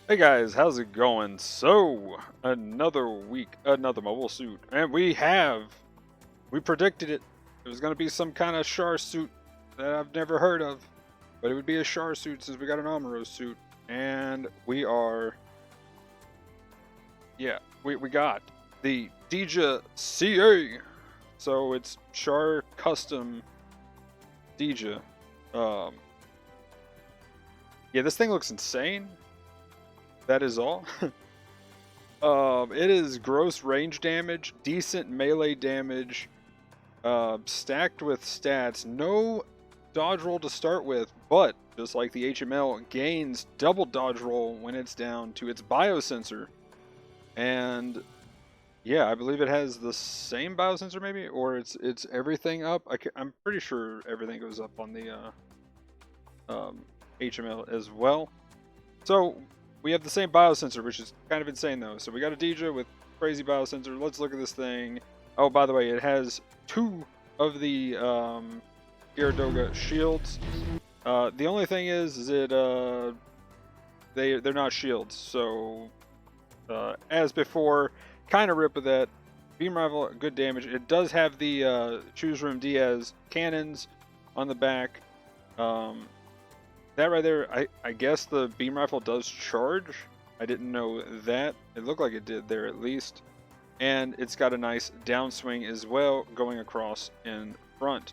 Hey guys, how's it going? So, another week, another mobile suit, and we predicted it. It was going to be some kind of Char suit that I've never heard of, but it would be a Char suit since we got an Amuro suit, and we got the Dijeh CA. So it's Char custom Dijeh. Um, yeah, this thing looks insane. That is all. It is gross range damage, decent melee damage, stacked with stats. No dodge roll to start with, but just like the HML, gains double dodge roll when it's down to its biosensor. And yeah, I believe it has the same biosensor maybe, or it's everything up. I'm pretty sure everything goes up on the HML as well. So we have the same biosensor, which is kind of insane though. So we got a Dijeh with crazy biosensor. Let's look at this thing. Oh, by the way, it has two of the Gyaradoga shields. The only thing is they're not shields. So as before, kind of rip with that. Beam rifle, good damage. It does have the Choose Room Diaz cannons on the back. That right there, I guess the beam rifle does charge. I didn't know that. It looked like it did there at least. And it's got a nice downswing as well going across in front.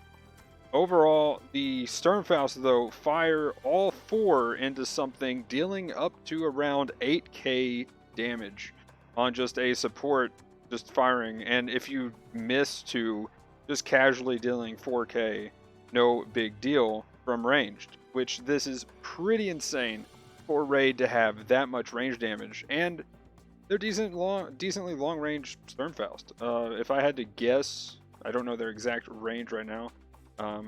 Overall, the Sturmfaust though fire all four into something dealing up to around 8k damage on just a support just firing. And if you miss to just casually dealing 4k, no big deal from ranged, which this is pretty insane for Raid to have that much range damage, and they're decently long range Sturmfaust. If I had to guess, I don't know their exact range right now.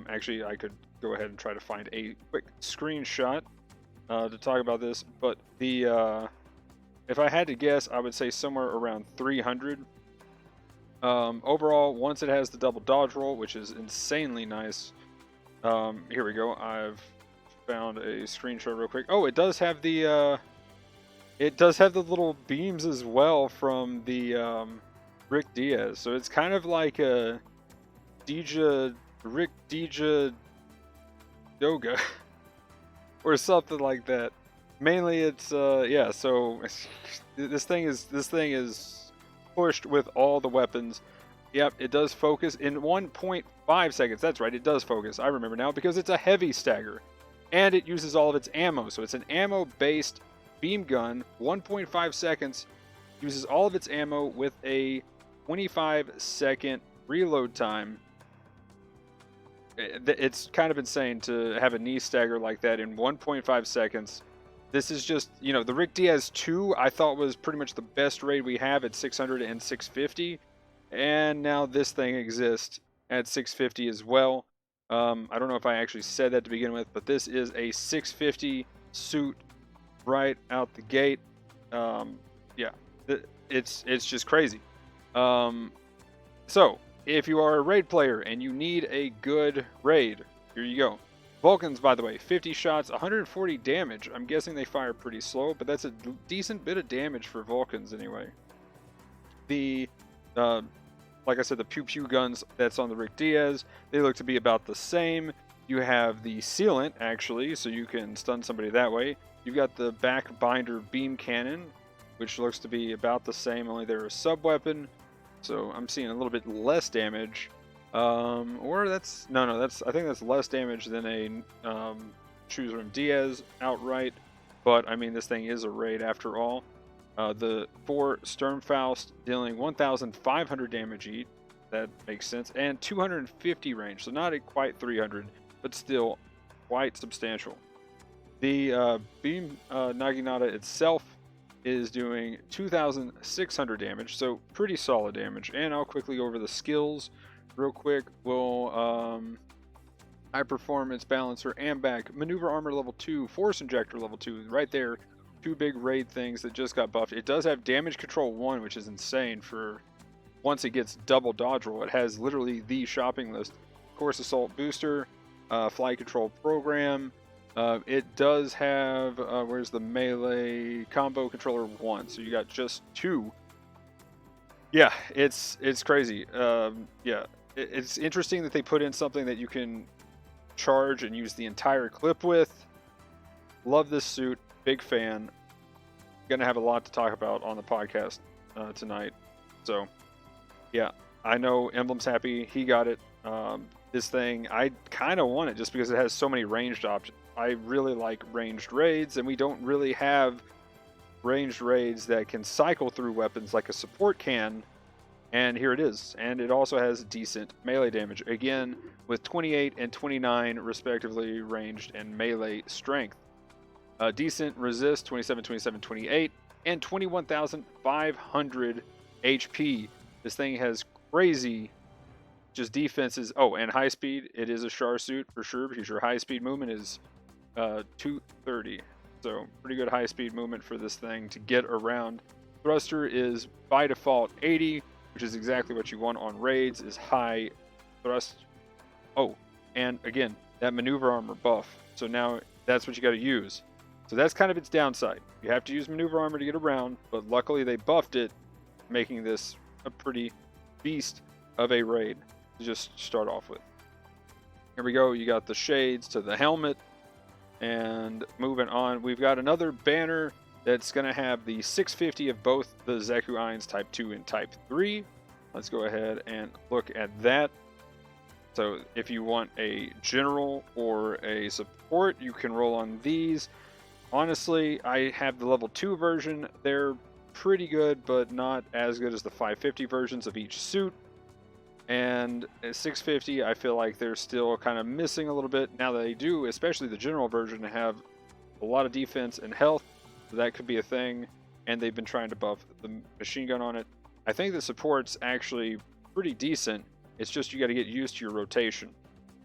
Actually, I could go ahead and try to find a quick screenshot to talk about this, but the if I had to guess, I would say somewhere around 300. Overall, once it has the double dodge roll, which is insanely nice. Here we go. I've found a screenshot real quick. Oh, it does have the little beams as well from the Rick Diaz. So it's kind of like a Rick Dijeh Doga or something like that. Mainly, it's yeah. So this thing is pushed with all the weapons. Yep, it does focus in 1.5 seconds. That's right, it does focus. I remember now because it's a heavy stagger. And it uses all of its ammo. So it's an ammo-based beam gun. 1.5 seconds. Uses all of its ammo with a 25-second reload time. It's kind of insane to have a knee stagger like that in 1.5 seconds. This is just, you know, the Rick Diaz 2 I thought was pretty much the best raid we have at 600 and 650. And now this thing exists at 650 as well. I don't know if I actually said that to begin with, but this is a 650 suit right out the gate. Yeah, it's just crazy. So if you are a raid player and you need a good raid, here you go. Vulcans, by the way, 50 shots, 140 damage. I'm guessing they fire pretty slow, but that's a decent bit of damage for Vulcans anyway. The like I said, the pew pew guns that's on the Rick Diaz, they look to be about the same. You have the sealant, actually, so you can stun somebody that way. You've got the back binder beam cannon, which looks to be about the same, only they're a sub-weapon. So I'm seeing a little bit less damage. Or that's... No, I think that's less damage than a Choose Room Diaz outright. But, I mean, this thing is a raid after all. The 4 Sturmfaust dealing 1,500 damage each. That makes sense. And 250 range. So not at quite 300, but still quite substantial. The Beam Naginata itself is doing 2,600 damage. So pretty solid damage. And I'll quickly go over the skills real quick. We'll... High Performance Balancer, Ambac, Maneuver Armor level 2, Force Injector level 2, right there. 2 big raid things that just got buffed. It does have Damage Control 1, which is insane for once it gets double dodge roll. It has literally the shopping list. Course Assault Booster, Flight Control Program, It does have, where's the melee combo controller 1? So you got just 2. Yeah, it's crazy. Yeah, it's interesting that they put in something that you can charge and use the entire clip with. Love this suit, big fan. Gonna have a lot to talk about on the podcast tonight. So, yeah, I know Emblem's happy. He got it. This thing, I kind of want it just because it has so many ranged options. I really like ranged raids, and we don't really have ranged raids that can cycle through weapons like a support can. And here it is. And it also has decent melee damage. Again, with 28 and 29 respectively ranged and melee strength. Decent resist, 27, 27, 28, and 21,500 HP. This thing has crazy just defenses. Oh, and high speed. It is a Char suit for sure because your high speed movement is 230. So pretty good high speed movement for this thing to get around. Thruster is by default 80, which is exactly what you want on raids, is high thrust. Oh, and again, that maneuver armor buff. So now that's what you got to use. So that's kind of its downside. You have to use maneuver armor to get around, but luckily they buffed it, making this a pretty beast of a raid to just start off with. Here we go. You got the shades to the helmet. And moving on, we've got another banner that's going to have the 650 of both the Xekueins Type 2 and Type 3. Let's go ahead and look at that. So if you want a general or a support, you can roll on these. Honestly, I have the level 2 version. They're pretty good, but not as good as the 550 versions of each suit. And at 650, I feel like they're still kind of missing a little bit. Now that they do, especially the general version, have a lot of defense and health. So that could be a thing. And they've been trying to buff the machine gun on it. I think the support's actually pretty decent. It's just you got to get used to your rotation.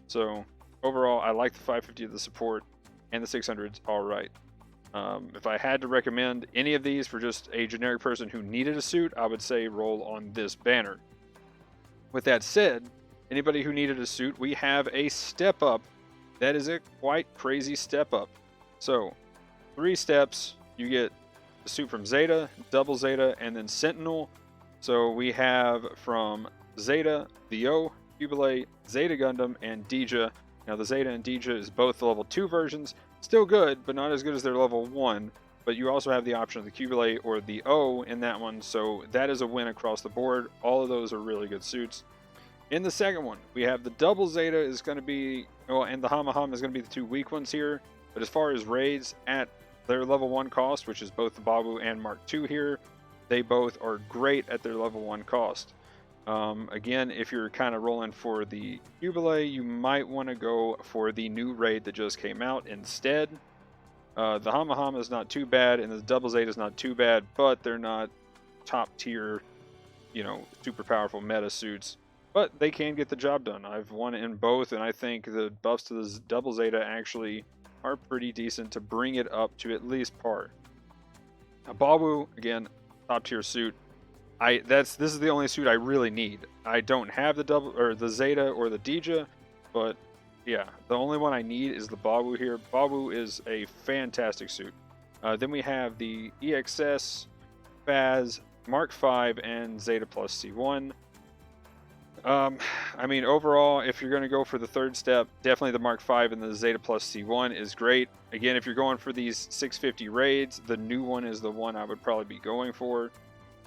So overall, I like the 550 of the support, and the 600's all right. If I had to recommend any of these for just a generic person who needed a suit, I would say roll on this banner. With that said, anybody who needed a suit, we have a step up. That is a quite crazy step up. So 3 steps, you get the suit from Zeta, Double Zeta, and then Sentinel. So we have from Zeta, the O, Jubilee, Zeta Gundam, and Dijeh. Now the Zeta and Dijeh is both the level 2 versions. Still good, but not as good as their level 1. But you also have the option of the Jubilee or the O in that one. So that is a win across the board. All of those are really good suits. In the second one, we have the Double Zeta is going to be, well, and the Hamaham is going to be the 2 weak ones here. But as far as raids at their level 1 cost, which is both the Babu and Mark II here, they both are great at their level 1 cost. Again, if you're kind of rolling for the Jubilee, you might want to go for the new raid that just came out instead. The Hamahama is not too bad, and the Double Zeta is not too bad, but they're not top tier, super powerful meta suits. But they can get the job done. I've won in both, and I think the buffs to the Double Zeta actually are pretty decent to bring it up to at least par. Now, Babu, again, top tier suit. This is the only suit I really need. I don't have the Zeta or the Dijeh, but yeah, the only one I need is the Babu here. Babu is a fantastic suit. Then we have the EXS, Faz, Mark V, and Zeta plus C1. I mean, overall, if you're going to go for the third step, definitely the Mark V and the Zeta plus C1 is great. Again, if you're going for these 650 raids, the new one is the one I would probably be going for.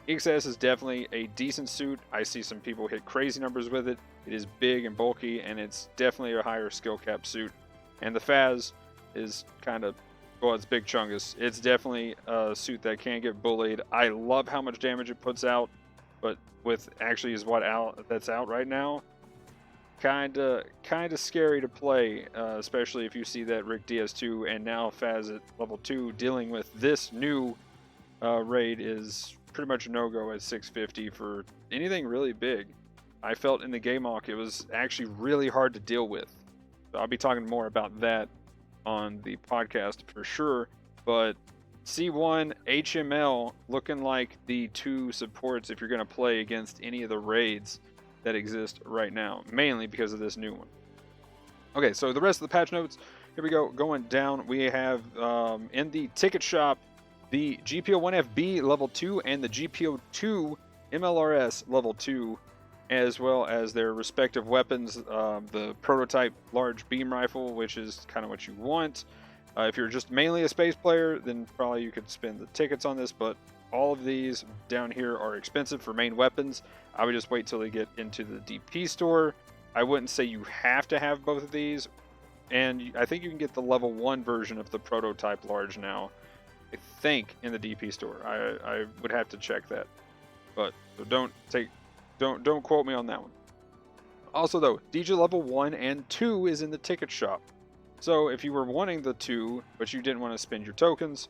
XS is definitely a decent suit. I see some people hit crazy numbers with it. It is big and bulky, and it's definitely a higher skill cap suit. And the Faz is kind of, well, it's big chungus. It's definitely a suit that can get bullied. I love how much damage it puts out, but with actually is that's out right now, kind of scary to play, especially if you see that Rick DS2 and now Faz at level 2 dealing with this new raid is pretty much a no-go at 650 for anything really big. I felt in the game walk it was actually really hard to deal with. So I'll be talking more about that on the podcast for sure. But C1, HML looking like the 2 supports if you're going to play against any of the raids that exist right now, mainly because of this new one. Okay, so the rest of the patch notes, here we go. Going down, we have in the ticket shop the GBO1FB level 2 and the GBO2 MLRS level 2, as well as their respective weapons. The prototype large beam rifle, which is kind of what you want. If you're just mainly a space player, then probably you could spend the tickets on this, but all of these down here are expensive for main weapons. I would just wait till they get into the DP store. I wouldn't say you have to have both of these, and I think you can get the level 1 version of the prototype large now, I think, in the DP store. I would have to check that, but so don't quote me on that one. Also though, Dijeh level 1 and 2 is in the ticket shop. So if you were wanting the 2, but you didn't want to spend your tokens,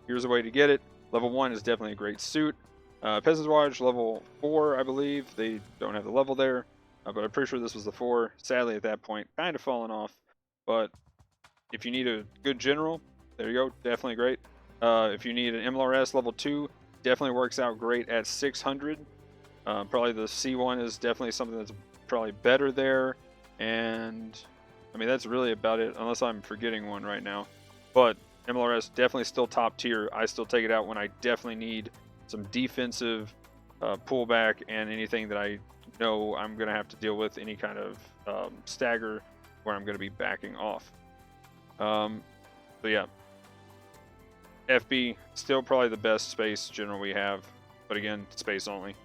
here's a way to get it. Level 1 is definitely a great suit. Peasant's Watch level 4, I believe. They don't have the level there, but I'm pretty sure this was the 4. Sadly, at that point, kind of fallen off. But if you need a good general, there you go, definitely great. If you need an MLRS level 2, definitely works out great at 600. Probably the C1 is definitely something that's probably better there. And I mean, that's really about it, unless I'm forgetting one right now. But MLRS definitely still top tier. I still take it out when I definitely need some defensive pullback and anything that I know I'm going to have to deal with, any kind of stagger where I'm going to be backing off. So yeah, FB, still probably the best space general we have, but again, space only.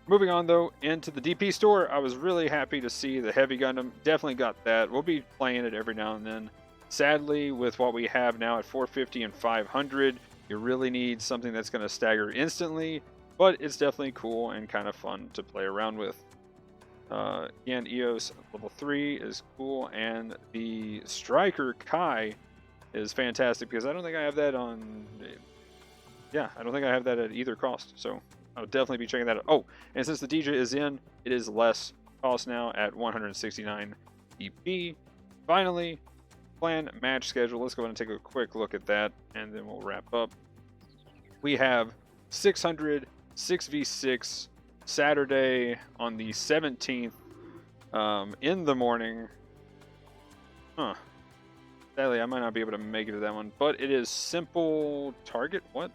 Moving on though, into the DP store, I was really happy to see the heavy Gundam. Definitely got that. We'll be playing it every now and then. Sadly, with what we have now at 450 and 500, you really need something that's going to stagger instantly, but it's definitely cool and kind of fun to play around with. Again, EOS level 3 is cool, and the Striker Kai is fantastic because I don't think I have that on... Yeah, I don't think I have that at either cost, so I'll definitely be checking that out. Oh, and since the Dijeh is in, it is less cost now at 169 EP. Finally, plan match schedule. Let's go ahead and take a quick look at that, and then we'll wrap up. We have 600 6v6 Saturday on the 17th in the morning. Sadly, I might not be able to make it to that one, but it is simple target. What?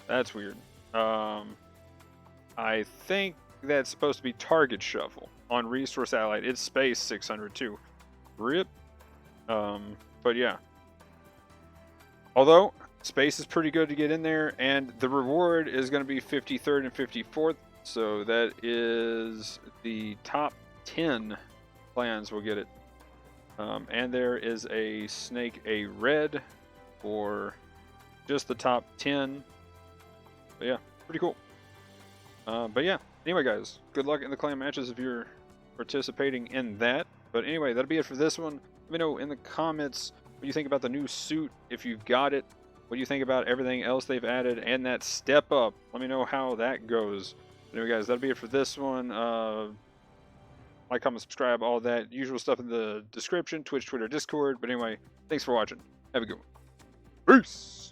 That's weird. I think that's supposed to be target shuffle on resource allied. It's space 600 too. RIP. But yeah. Although space is pretty good to get in there, and the reward is going to be 53rd and 54th. So that is the top 10 clans will get it. And there is a Snake A Red for just the top 10. But yeah, pretty cool. But yeah, anyway guys, good luck in the clan matches if you're participating in that. But anyway, that'll be it for this one. Let me know in the comments what you think about the new suit, if you've got it. What do you think about everything else they've added and that step up? Let me know how that goes. Anyway guys, that'll be it for this one. Like, comment, subscribe, all that usual stuff in the description, Twitch, Twitter, Discord. But anyway, thanks for watching. Have a good one. Peace!